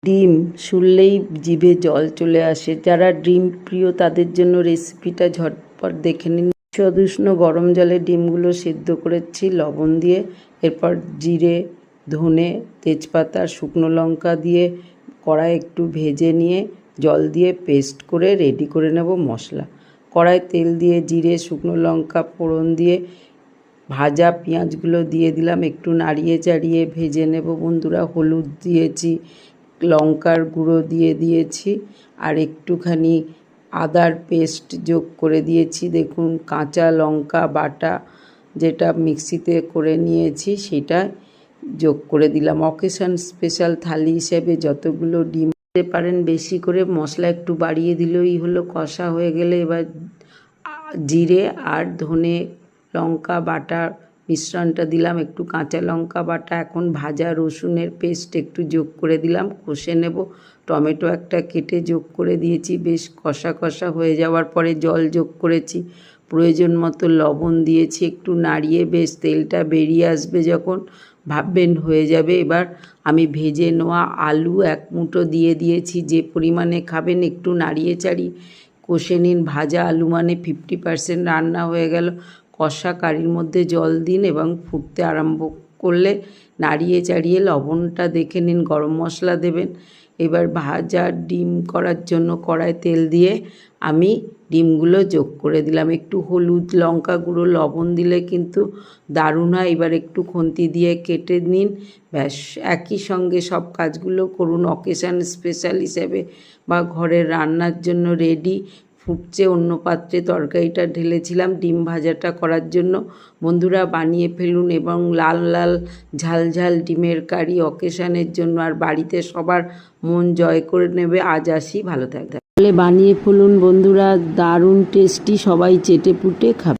ডিম শুনলেই জিভে জল চলে আসে। যারা ডিম প্রিয় তাদের জন্য রেসিপিটা ঝটপট দেখে নিন। সদুষ্ণ গরম জলে ডিমগুলো সেদ্ধ করেছি লবণ দিয়ে। এরপর জিরে, ধনে, তেজপাতা, শুকনো লঙ্কা দিয়ে কড়াই একটু ভেজে নিয়ে জল দিয়ে পেস্ট করে রেডি করে নেব মশলা। কড়াই তেল দিয়ে জিরে, শুকনো লঙ্কা ফোড়ন দিয়ে ভাজা পেঁয়াজগুলো দিয়ে দিলাম, একটু নাড়িয়ে চাড়িয়ে ভেজে নেব বন্ধুরা। হলুদ দিয়েছি, লঙ্কার গুঁড়ো দিয়ে দিয়েছি আর একটুখানি আদার পেস্ট যোগ করে দিয়েছি। দেখুন কাঁচা লঙ্কা বাটা যেটা মিক্সিতে করে নিয়েছি সেটা যোগ করে দিলাম। অকেশন স্পেশাল থালি হিসেবে যতগুলো ডিম দিতে পারেন বেশি করে, মশলা একটু বাড়িয়ে দিলেই হলো। কষা হয়ে গেলে এবার জিরে আর ধনে লঙ্কা বাটা মিশ্রণটা দিলাম, একটু কাঁচা লঙ্কা বাটা, এখন ভাজা রসুনের পেস্ট একটু যোগ করে দিলাম, কষে নেব। টমেটো একটা কেটে যোগ করে দিয়েছি। বেশ কষা কষা হয়ে যাওয়ার পরে জল যোগ করেছি, প্রয়োজন মতো লবণ দিয়েছি, একটু নাড়িয়ে বেশ তেলটা বেরিয়ে আসবে যখন ভাববেন হয়ে যাবে। এবার আমি ভেজে নেওয়া আলু এক মুঠো দিয়ে দিয়েছি। যে পরিমাণে খাবেন একটু নাড়িয়ে চাড়িয়ে কষে নিন। ভাজা আলু মানে 50% রান্না হয়ে গেল। কষা কারির মধ্যে জল দিন এবং ফুটতে আরম্ভ করলে নাড়িয়ে চাড়িয়ে লবণটা দেখে নিন, গরম মশলা দেবেন। এবার ভাজা ডিম করার জন্য কড়াই তেল দিয়ে আমি ডিমগুলো যোগ করে দিলাম। একটু হলুদ, লঙ্কা গুঁড়ো, লবণ দিলে কিন্তু দারুণ হয়। এবার একটু খুন্তি দিয়ে কেটে নিন। ব্যাস একই সঙ্গে সব কাজগুলো করুন। অকেশান স্পেশাল হিসেবে বা ঘরের রান্নার জন্য রেডি। ফুটছে, অন্য পাত্রে তরকারিটা ঢেলেছিলাম ডিম ভাজাটা করার জন্য। বন্ধুরা বানিয়ে ফেলুন এবং লাল লাল ঝাল ঝাল ডিমের কারি অকেশানের জন্য আর বাড়িতে সবার মন জয় করে নেবে। আজ আসি, ভালো থাকবে। তাহলে বানিয়ে ফেলুন বন্ধুরা, দারুণ টেস্টি, সবাই চেটে পুটে খাবে।